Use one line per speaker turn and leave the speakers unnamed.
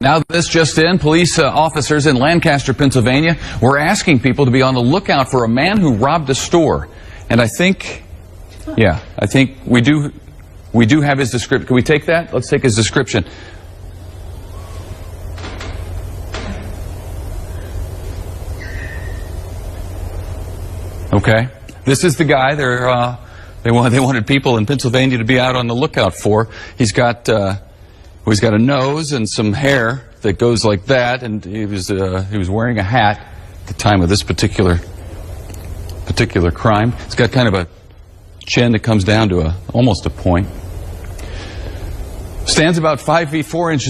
Now this just in, police officers in Lancaster, Pennsylvania were asking people to be on the lookout for a man who robbed a store. And I think we do have his description. Can we take that? Let's take his description. Okay. This is the guy they wanted people in Pennsylvania to be out on the lookout for. He's got a nose and some hair that goes like that, and he was wearing a hat at the time of this particular crime. He's got kind of a chin that comes down to almost a point. Stands about 5 feet 4 inches